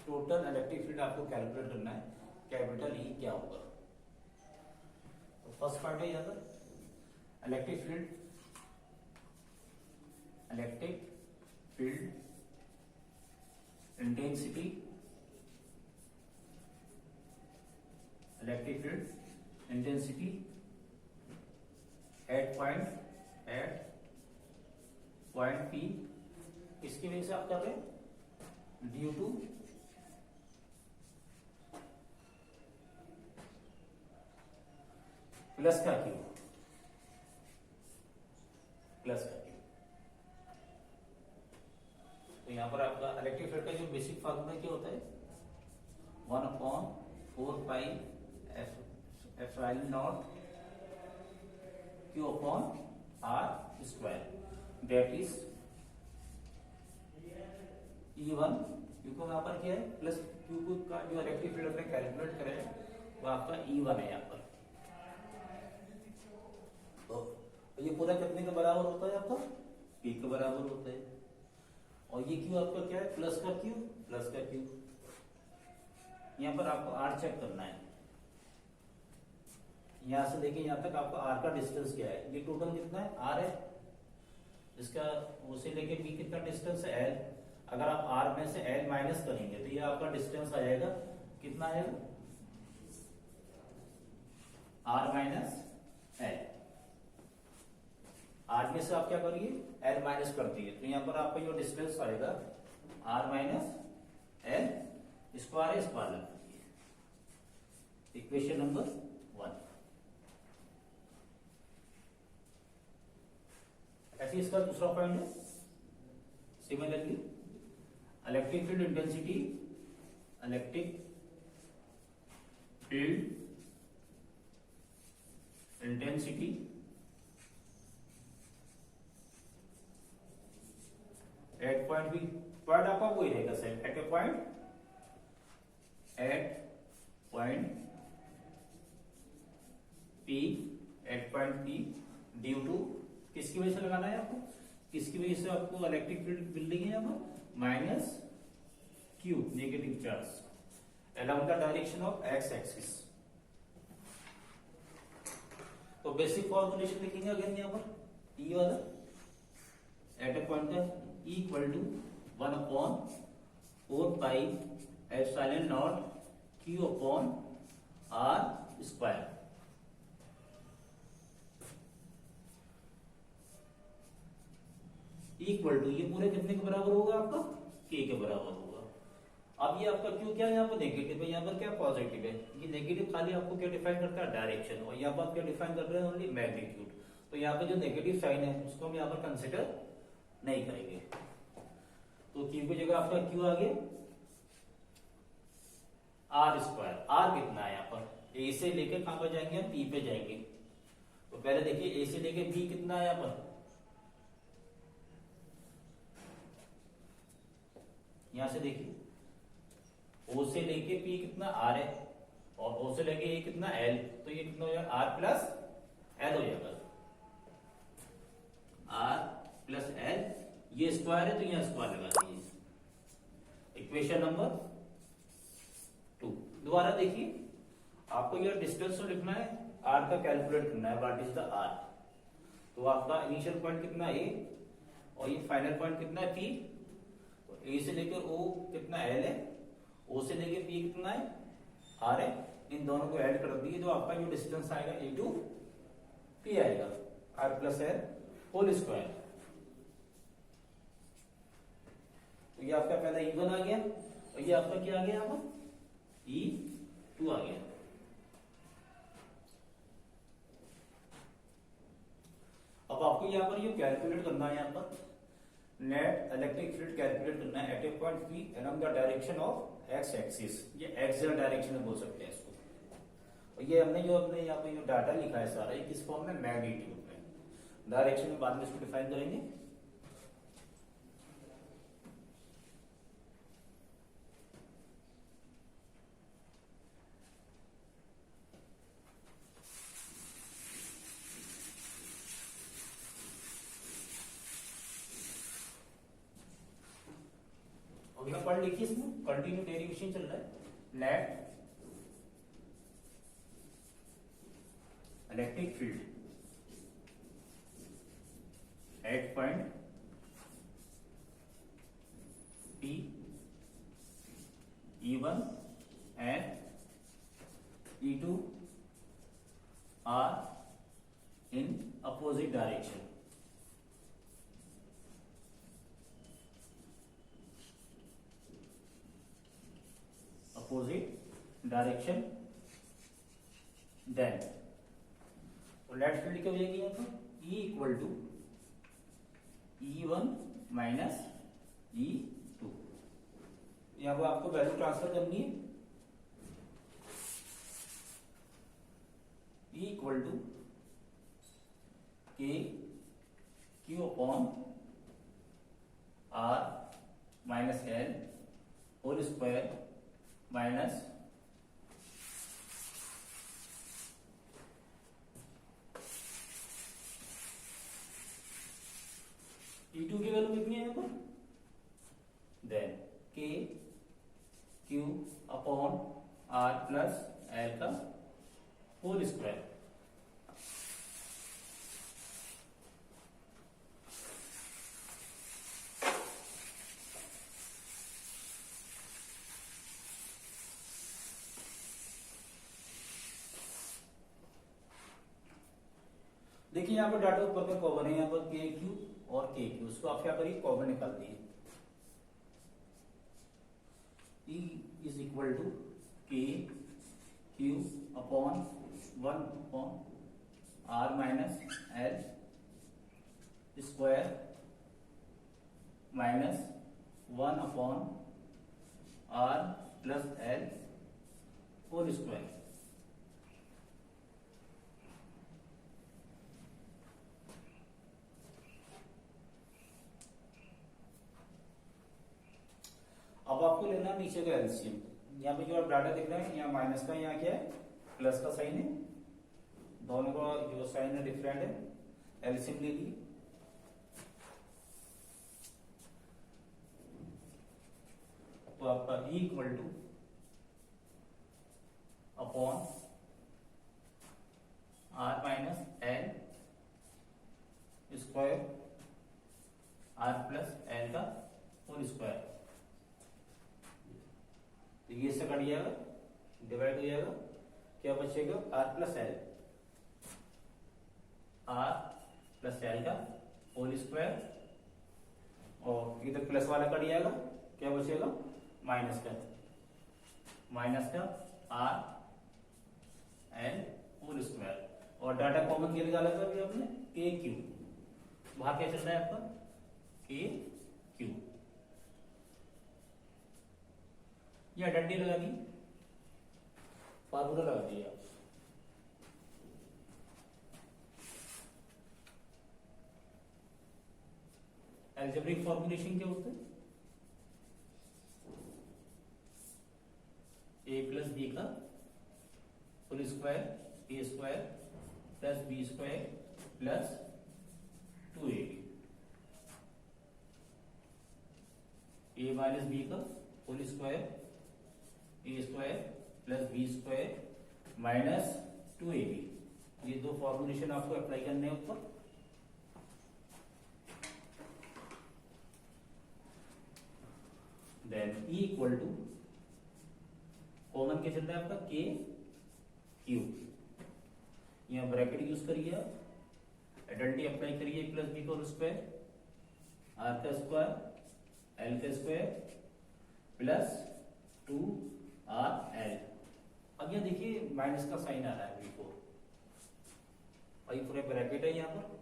Total electric field आपको calculate करना है, कैपिटल ई क्या होगा। तो फर्स्ट पार्ट है यहाँ पर electric field intensity, electric field intensity at point P, इसकी वजह से आप कर रहे हैं ड्यू टू प्लस का क्यू, तो यहां पर आपका इलेक्ट्रिक फील्ड का जो बेसिक फार्मूला क्या होता है, 1/4 epsilon naught q upon r square, that is E1, क्योंकि यहाँ पर क्या है प्लस क्यू का जो इलेक्ट्रिक फील्ड अपने कैलकुलेट करें वो आपका E1 है यहाँ पर। तो ये पूरा कितने के बराबर होता है आपका, P के बराबर होता है, और ये क्यू आपका क्या है प्लस का क्यू। यहाँ पर आपको R चेक करना है, यहां से देखिए यहां तक आपका R का डिस्टेंस क्या है, ये टोटल कितना है R है, इसका उसे लेके B कितना डिस्टेंस है L। अगर आप R में से L माइनस करेंगे तो ये आपका डिस्टेंस आ जाएगा, कितना आएगा R माइनस L। R में से आप क्या करिए L माइनस कर दिए, तो यहाँ पर आपका जो डिस्टेंस आएगा R माइनस L स्क्वायर लगा दीजिए, इक्वेशन नंबर 1। ऐसे इसका दूसरा पॉइंट है, similarly electric field intensity at point B, point आपका वही रहेगा same, at point P due to किसकी वजह से लगाना है आपको, किसकी वजह से आपको इलेक्ट्रिक फील्ड बिल्डिंग है यहाँ पर minus q negative charge along the direction of X axis. तो बेसिक फॉर्मुलेशन लिखेंगे अगेन यहाँ पर ई वाला, एट ए पॉइंट का equal to 1/4 pi epsilon naught q upon r square. Equal to ये पूरे कितने के बराबर होगा आपका, के के बराबर होगा। अब ये आपका क्यू क्या है यहाँ पर नेगेटिव है, यहाँ पर क्या पॉजिटिव है, ये नेगेटिव खाली आपको क्या डिफाइन करता है डायरेक्शन, और यहाँ पर आप क्या डिफाइन कर रहे हैं ओनली मैग्नीट्यूड। तो यहाँ पे जो नेगेटिव साइन है उसको हम यहाँ पर कंसिडर नहीं करेंगे, तो क्यू की जगह आपका क्यू आ गया आर स्क्वायर। आर कितना है यहाँ पर, ए से लेके कहां पर जाएंगे हम, पी पे जाएंगे। तो पहले देखिए ए से लेके बी कितना है यहाँ पर, यहां से देखिए ओ से लेके पी कितना आर है, और ओ से लेके ए कितना एल, तो ये कितना हो जाएगा आर प्लस एल हो जाएगा, आर प्लस एल, ये स्क्वायर है तो यहां स्क्वायर लगा दीजिए, इक्वेशन नंबर 2। दोबारा देखिए आपको ये डिस्टेंस तो लिखना है, आर का कैलकुलेट करना है, व्हाट इज द आर। तो आपका इनिशियल पॉइंट कितना है ए, और ये फाइनल पॉइंट कितना है पी, तो ए से लेकर ओ कितना एल है, ओ से लेके पी कितना है आर है, इन दोनों को ऐड कर दिए तो आपका जो डिस्टेंस आएगा ए टू पी आएगा, r plus l whole square. तो ये आपका पहला E1 आ गया, और ये आपका क्या आ गया यहाँ पर E2 आ गया। अब आपको यहाँ पर ये कैलकुलेट करना है, यहाँ पर नेट इलेक्ट्रिक फील्ड कैलकुलेट करना है at a point P along the direction of X axis, ये एक्सियल डायरेक्शन में बोल सकते हैं इसको। और ये हमने यहाँ पे जो डाटा लिखा है सारा ये किस फॉर्म में, मैग्नीट्यूड में, डायरेक्शन में बाद में इसको डिफाइन करेंगे। वर्ड लिखिए, इसमें कंटिन्यू डेरिवेशन चल रहा है। Net electric field at point P E1 and E2 are in opposite direction. Opposite direction. Then net field क्या हो जाएगी यहाँ पर E equal to E1 minus E2। यहाँ पर आपको वैल्यू ट्रांसफर करनी है। E equal to k q upon r minus l whole square minus E2 की वैल्यू कितनी है यहाँ पर, then k q upon r plus l का होल स्क्वायर। देखिए यहाँ पर डाटा ऊपर का कॉमन है, यहाँ पर के क्यू और के क्यू, उसको आप क्या करिए कॉमन निकाल दिए। E is equal to k q upon 1 upon r minus l square minus 1 upon r plus l whole square. अब आपको लेना नीचे का एलसीएम। यहाँ पे जो आप डाटा देख रहे हैं, यहाँ माइनस का, यहाँ क्या है प्लस का साइन है, दोनों का जो साइन है डिफरेंट है। एलसीएम ले ली, तो आपका E equal to upon r minus l square r plus l का होल स्क्वायर। तो ये से कट जाएगा, डिवाइड हो जाएगा, क्या बचेगा r plus l, r plus l का होल स्क्वायर, और इधर प्लस वाला कट जाएगा, क्या बचेगा माइनस का आर एल होल स्क्वायर। और डाटा कॉमन के निकाला था अभी आपने के क्यू, वहां क्या चल रहा है आपका के क्यू। या डंडी लगा दी, फार्मूला लगा दिया। एल्जेब्रिक फॉर्मुलेशन क्या होता है, ए प्लस बी का whole square A square plus B square plus 2ab, A minus B का whole square A square plus B square minus 2ab। ये दो फॉर्मुलेशन आपको अप्लाई करने हैं ऊपर। Then E equal to common क्या चल रहा है आपका के क्यू, यहां ब्रैकेट यूज करिए, आइडेंटिटी अप्लाई करिए, प्लस बी का होल स्क्वायर आर का स्क्वायर एल का स्क्वायर प्लस 2RL। अब यहाँ देखिए माइनस का साइन आ रहा है बिल्कुल, भाई पूरे ब्रैकेट है यहाँ पर।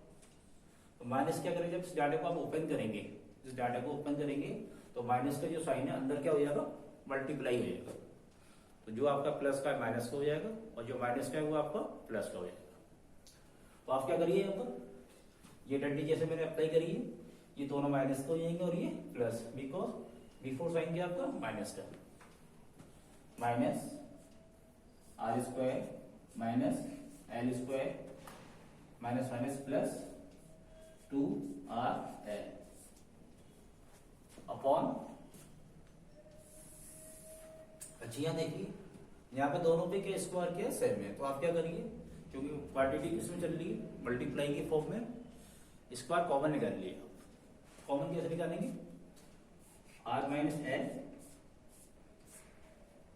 तो माइनस क्या करेंगे, जब इस डाटा को आप ओपन करेंगे, इस डाटा को ओपन करेंगे तो माइनस का जो साइन है अंदर क्या हो जाएगा मल्टीप्लाई हो जाएगा। तो जो आपका प्लस का माइनस का हो जाएगा और जो माइनस का है वो आपका प्लस का हो जाएगा। तो आप क्या करिए यहाँ पर ये डंडी जैसे मैंने अप्लाई करी है, ये दोनों माइनस का हो जाएंगे और ये प्लस, बिकॉज बिफोर साइन क्या आपका माइनस का, minus r square minus l square minus minus plus 2RL upon अच्छा यहाँ देखिए, यहाँ पे दोनों पे के स्क्वायर क्या सेम है, तो आप क्या करिए, क्योंकि क्वांटिटी किसमें चल रही है, मल्टीप्लाई के फॉर्म में, स्क्वायर कॉमन निकाल लिए। कॉमन कैसे निकालेंगे, r minus l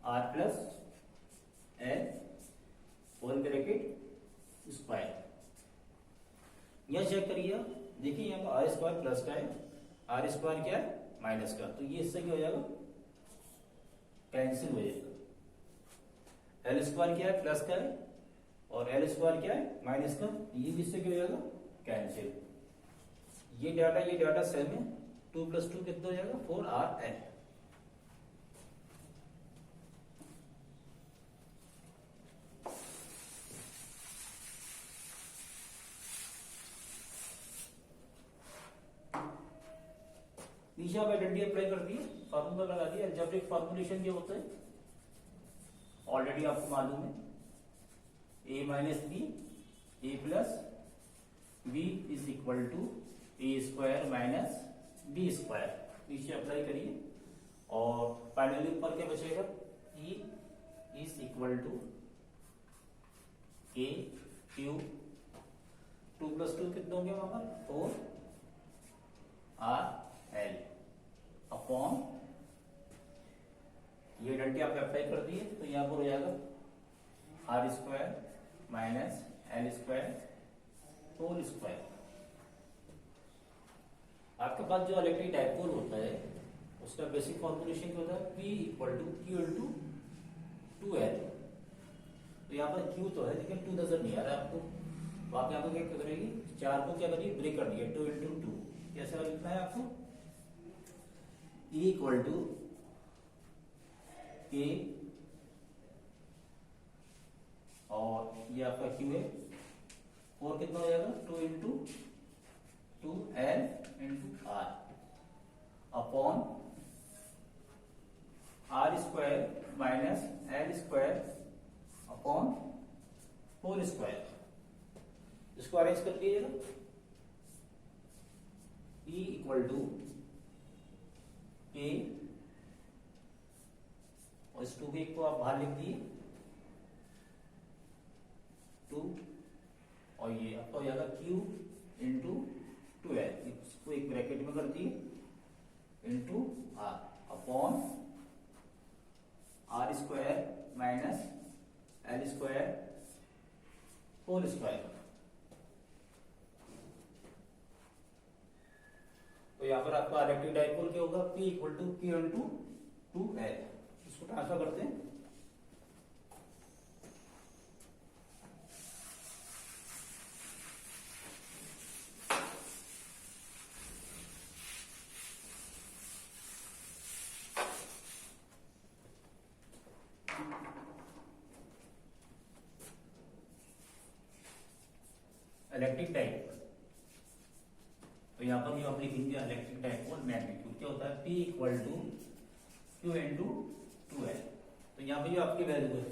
r plus l whole bracket square. यह चेक करिए, देखिए यहाँ पर आर स्क्वायर प्लस का है, आर स्क्वायर क्या है माइनस का, तो ये इससे क्या हो जाएगा, कैंसिल हो जाएगा। एल स्क्वायर क्या है प्लस का है और एल स्क्वायर क्या है माइनस का, ये भी इससे क्या हो जाएगा कैंसिल। ये डाटा सेम है, 2 + 2 कितना हो जाएगा 4r n। नीचे आप आइडेंटिटी अप्लाई कर दिए, फार्मूला लगा दिया। अलजेब्रिक फॉर्मुलेशन क्या होता है ऑलरेडी आपको मालूम है, a minus b a plus b is equal to a square minus b square. नीचे अप्लाई करिए और फाइनली ऊपर क्या बचेगा, e is equal to a q 2 + 2 कितना हो गया वहां पर 4r l अपॉन, ये आइडेंटिटी आप अप्लाई कर दिए तो यहां पर हो जाएगा r square minus l square whole square. आपके पास जो इलेक्ट्रिक डाइपोल होता है उसका बेसिक फॉर्मुलेशन क्या होता है, P equal to Q into 2L। तो यहाँ पर Q तो है लेकिन 2 नजर नहीं आ रहा है आपको, तो आप यहाँ पर क्या करेगी, 4 को क्या करिए ब्रेक कर दिए, 2 इंटू 2 कैसे लिखना है आपको, E इक्वल टू K और ये आपका Q है, और कितना हो जाएगा 2 into 2L into R upon R square minus L square upon whole square. इसको अरेंज कर लीजिएगा, E इक्वल टू K और इस 2 को आप बाहर लिख दिए 2 और ये आपका हो जाएगा Q इंटू 2L, इसको एक ब्रैकेट में कर दिए into R upon R square minus L square whole square. तो यहां पर आपका इलेक्ट्रिक डाइपोल क्या होगा, P equal to Q into 2L। इसको ट्रांसफर करते हैं, इलेक्ट्रिक डाइपोल। तो यहाँ पर आप लिखेंगे इलेक्ट्रिक डाइपोल मैग्नीट्यूड क्या होता है, P equal to Q into 2L। तो यहाँ पे जो आपकी वैल्यू है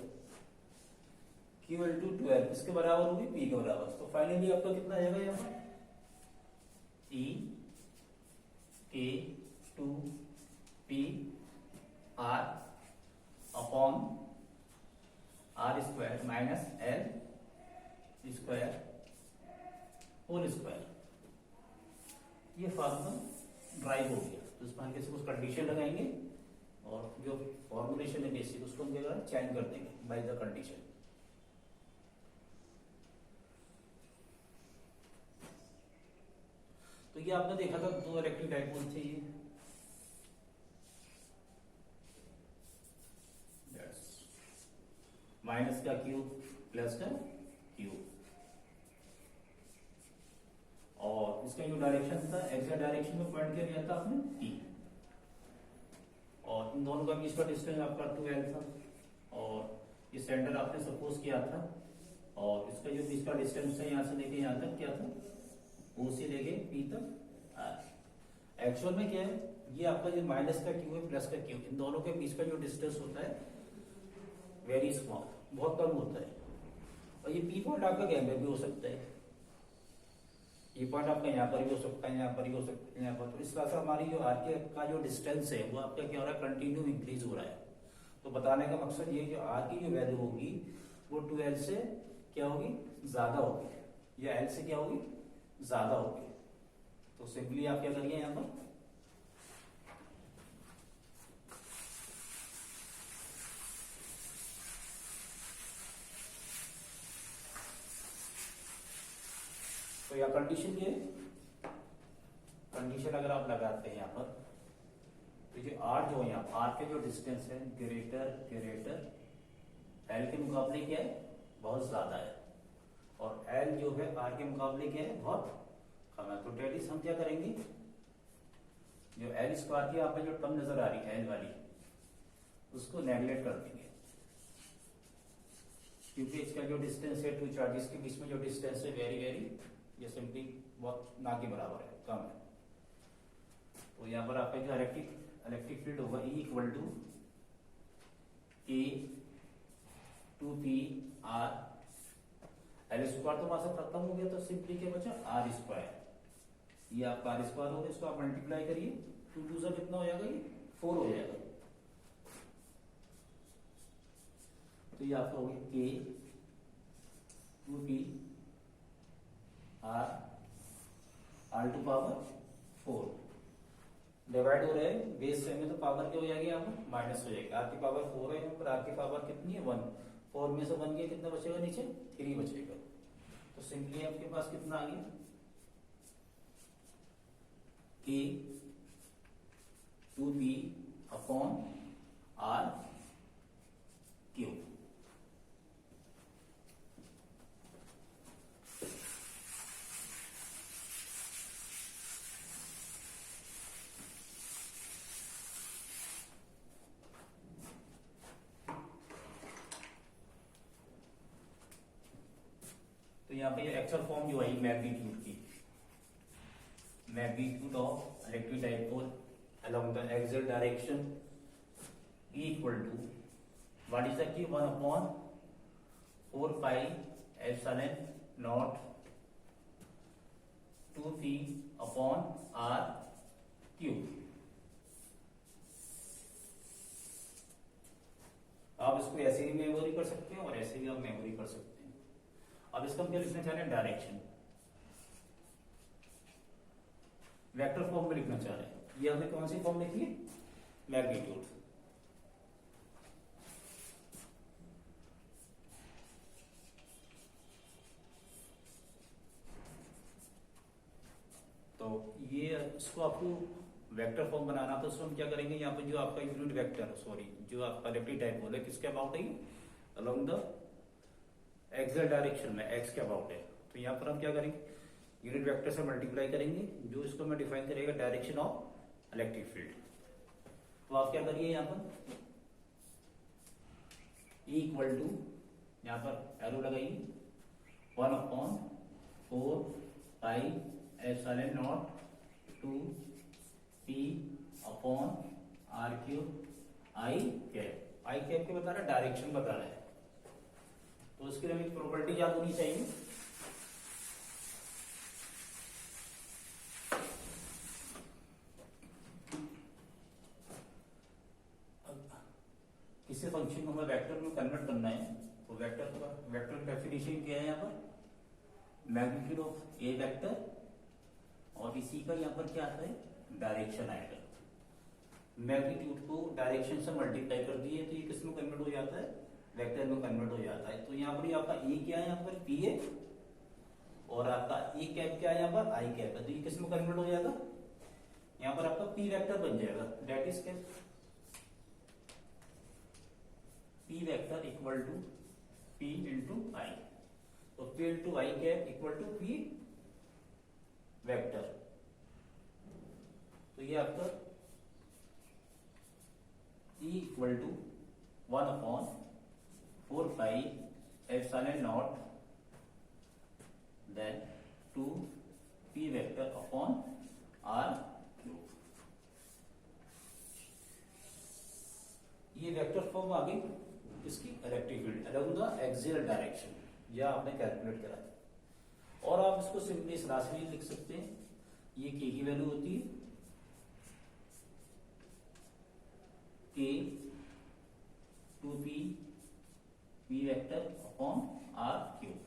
Q इंटू 2L इसके बराबर होगी P के बराबर, तो फाइनली आपका कितना आएगा यहाँ पर E K 2 P R upon R square minus L square whole square. ये फार्मूला ड्राइव हो गया, तो इसमें हम किसी कुछ कंडीशन लगाएंगे और जो फॉर्मुलेशन है बेसिक उसको हम क्या चेंज कर देंगे बाय द कंडीशन। तो ये आपने देखा था 2 इलेक्ट्रिक डाइपोल थे ये, माइनस का Q प्लस का Q, और इसका जो डायरेक्शन था एक्जेक्ट डायरेक्शन में पॉइंट किया गया था आपने P, और इन दोनों का बीच का डिस्टेंस आपका 2L था, और ये सेंटर आपने सपोज किया था, और इसका जो बीच का डिस्टेंस है यहाँ से लेके यहाँ तक क्या था, O से लेके P तक। एक्चुअल में क्या है, ये आपका जो माइनस का Q है प्लस का Q, इन दोनों के बीच का जो डिस्टेंस होता है वेरी स्मॉल, बहुत कम होता है, और ये P पॉइंट आपका कहीं भी हो सकता है, ये पॉइंट आपका यहाँ पर भी हो सकता है, यहाँ पर भी हो सकता है, यहाँ पर। तो इस तरह से हमारी जो आर का जो डिस्टेंस है वो आपका क्या हो रहा है, कंटिन्यू इंक्रीज हो रहा है। तो तो बताने का मकसद ये जो आर की जो वैल्यू होगी वो 2l से क्या होगी, ज्यादा होगी, या l से क्या होगी, ज्यादा होगी। तो सिंपली आप क्या करिए यहां पर, तो यह कंडीशन ये, कंडीशन अगर आप लगाते हैं यहां पर, तो जो आर जो है यहाँ आर के जो डिस्टेंस है ग्रेटर एल के मुकाबले क्या है, बहुत ज्यादा है, और एल जो है आर के मुकाबले क्या है, बहुत कम है। तो डेट इज हम क्या करेंगे, जो एल स्क्वायर की यहाँ पे जो टर्म नजर आ रही है एल वाली, उसको नेगलेक्ट कर देंगे, क्योंकि इसका जो डिस्टेंस है टू चार्जेस के बीच में जो डिस्टेंस है वेरी ये सिंपली बहुत ना के बराबर है, कम है। तो यहाँ पर आपका जो इलेक्ट्रिक फील्ड होगा E इक्वल टू के 2p r, एल स्क्वायर तो वहां से खत्म हो गया, तो सिंपली क्या बचा, आर स्क्वायर, ये आपका आर स्क्वायर होगा, इसको आप मल्टीप्लाई करिए, 2 से कितना हो जाएगा, ये 4 हो जाएगा। तो ये आपका हो गया के 2p r to power 4 divide हो रहे हैं बेस में, तो पावर क्या हो जाएगी, यहाँ पर माइनस हो जाएगी, आर की पावर 4 है, यहाँ पर आर की पावर कितनी है 1, 4 में से 1 गया, कितना बचेगा नीचे, 3 बचेगा। तो सिंपली आपके पास कितना आ गया, के 2p अपॉन r क्यूब। तो यहाँ पे एक्चुअल फॉर्म जो है मैग्नीट्यूड की, magnitude of electric dipole along the axial direction equal to what is the 1 upon 4 pi epsilon naught 2p upon r cube. आप इसको ऐसे ही मेमोरी कर सकते हैं और ऐसे भी आप मेमोरी कर सकते हैं। अब इसका हम क्या लिखना चाह रहे हैं, डायरेक्शन, वेक्टर फॉर्म में लिखना चाह रहे हैं। ये हमने कौन सी फॉर्म लिखी है, मैग्नीट्यूड। तो ये इसको आपको वेक्टर फॉर्म बनाना, तो उसको हम क्या करेंगे, यहाँ पे जो आपका यूनिट वेक्टर, सॉरी जो आपका इलेक्ट्रिक डाइपोल है, किसके अबाउट है, अलोंग द एक्सियल डायरेक्शन में, एक्स के अबाउट है। तो यहाँ पर हम क्या करेंगे, यूनिट वेक्टर से मल्टीप्लाई करेंगे, जो इसको मैं डिफाइन करेगा डायरेक्शन ऑफ इलेक्ट्रिक फील्ड। तो आप क्या करिए, यहाँ पर E इक्वल टू, यहाँ पर एरो लगाइए, 1 upon 4 pi epsilon naught 2p upon r cube आई कैप। आई कैप के बता रहा है, डायरेक्शन बता रहा है, तो उसके लिए एक प्रॉपर्टी याद होनी चाहिए। किसी फंक्शन को हमें वेक्टर में कन्वर्ट करना है, तो वेक्टर की डेफिनेशन क्या है, यहाँ पर मैग्नीट्यूड ऑफ ए वेक्टर, और इसी का यहाँ पर क्या आता है, डायरेक्शन आएगा। मैग्नीट्यूड को डायरेक्शन से मल्टीप्लाई कर दिए, तो ये किस में कन्वर्ट हो जाता है, वेक्टर में कन्वर्ट हो जाता है। तो यहाँ पर आपका ए क्या है, यहाँ पर पी है, और आपका ए कैप क्या है, यहाँ पर आई कैप है, तो ये किस में कन्वर्ट हो जाएगा, यहाँ पर आपका पी वेक्टर बन जाएगा, दैट इज क्या, P vector equal to P into I. तो P into I cap equal to P vector. तो ये आपका E equal to 1 upon 4 pi epsilon naught then 2p vector upon r cube. ये vector form आ गई इसकी electric field along the axial direction, यह आपने कैलकुलेट करा था। और आप इसको सिंपली इस राशि में लिख सकते हैं, ये k की वैल्यू होती है k P vector upon r cube.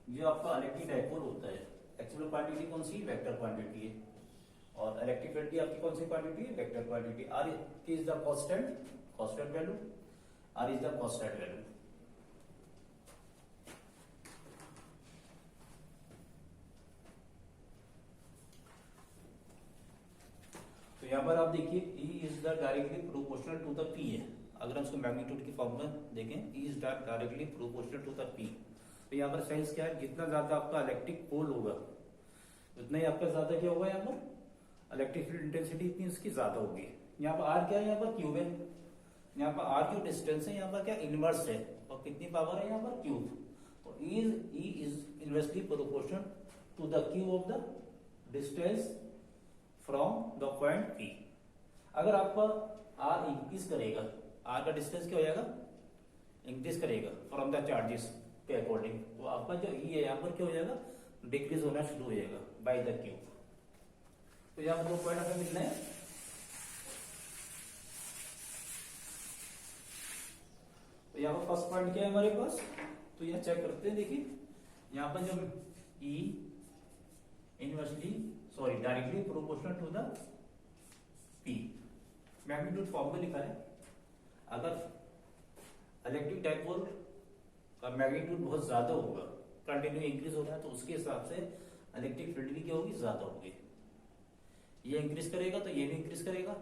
जो आपका इलेक्ट्रिक डाइपोल होता है, एक्चुअल क्वांटिटी कौन सी, वेक्टर क्वांटिटी है, और इलेक्ट्रिक फील्ड की आपकी कौन सी क्वांटिटी है, vector quantity. R is the constant value, r is the constant value. तो यहां पर आप देखिए E is the directly proportional to the P है। अगर हम इसको मैग्नीट्यूड की फॉर्म में देखें, E is directly proportional to the P। तो यहाँ पर साइंस क्या है, जितना ज्यादा आपका इलेक्ट्रिक पोल होगा उतना ही आपका ज्यादा क्या होगा, यहाँ पर इलेक्ट्रिक फील्ड इंटेंसिटी इतनी इसकी ज्यादा होगी। यहाँ पर आर क्या है, यहाँ पर क्यूब है, यहाँ पर आर जो डिस्टेंस है यहाँ पर क्या इनवर्स है, और कितनी पावर है यहाँ पर क्यूब। तो E is inversely proportional to the cube of the distance from the point P। अगर आपका R इंक्रीज करेगा, R का डिस्टेंस क्या हो जाएगा, इंक्रीज करेगा फ्रॉम द चार्जेस के अकॉर्डिंग, तो आपका जो E है यहाँ पर क्या हो जाएगा, डिक्रीज होना शुरू हो जाएगा बाय द क्यूब। तो यहाँ पर दो पॉइंट हमें मिलना है। तो यहाँ पर फर्स्ट पॉइंट क्या है हमारे पास, तो यहाँ चेक करते हैं। देखिए यहाँ पर जो E inversely directly proportional to the P, magnitude form में लिखा है। अगर इलेक्ट्रिक डाइपोल का मैग्नीट्यूड बहुत ज्यादा होगा, कंटिन्यू इंक्रीज हो रहा है, तो उसके हिसाब से इलेक्ट्रिक फील्ड भी क्या होगी, ज्यादा होगी। ये इंक्रीज करेगा तो ये भी इंक्रीज करेगा,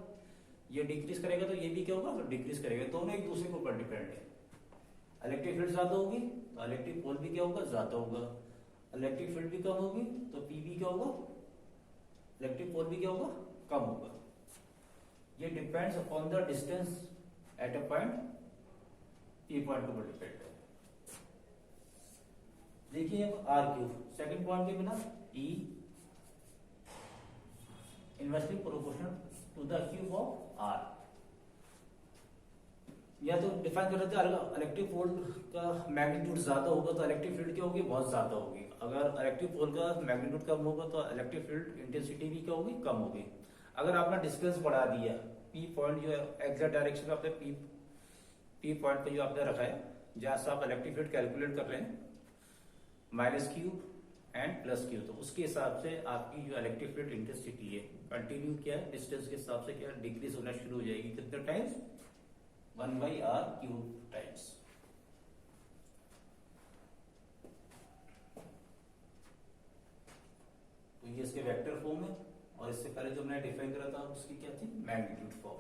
ये डिक्रीज करेगा तो ये भी क्या होगा, डिक्रीज करेगा। दोनों एक दूसरे के ऊपर डिपेंड है। इलेक्ट्रिक फील्ड ज्यादा होगी तो इलेक्ट्रिक पोल भी क्या होगा, ज्यादा होगा। इलेक्ट्रिक फील्ड भी कम होगी तो P भी क्या होगा, इलेक्ट्रिक पोल भी क्या होगा, कम होगा। ये depends upon the distance at a point P point के ऊपर डिपेंड है। देखिए आर क्यूब, सेकंड पॉइंट के बिना E inversely proportional to the cube of R. या तो डिफाइन कर रहे थे, इलेक्ट्रिक पोल का मैग्नीट्यूड ज्यादा होगा तो इलेक्ट्रिक फील्ड क्या होगी, बहुत ज्यादा होगी। अगर इलेक्ट्रिक पोल का मैग्नीट्यूड कम होगा तो इलेक्ट्रिक फील्ड इंटेंसिटी भी क्या होगी, कम होगी। अगर आपने डिस्टेंस बढ़ा दिया, P पॉइंट जो है एग्जैक्ट डायरेक्शन में आपने P पॉइंट पे जो आपने रखा है, जहां से आप इलेक्ट्रिक फील्ड कैलकुलेट कर रहे हैं, minus cube and plus cube, तो उसके हिसाब से आपकी जो इलेक्ट्रिक फील्ड इंटेंसिटी है कंटिन्यू क्या है, डिस्टेंस के हिसाब से क्या डिक्रीज होना शुरू हो जाएगी। कितने टाइम्स, 1/r क्यूब टाइम्स। तो ये इसके वेक्टर फॉर्म है, और इससे पहले जो मैंने डिफाइन करा था उसकी क्या थी, मैग्नीट्यूड फॉर्म।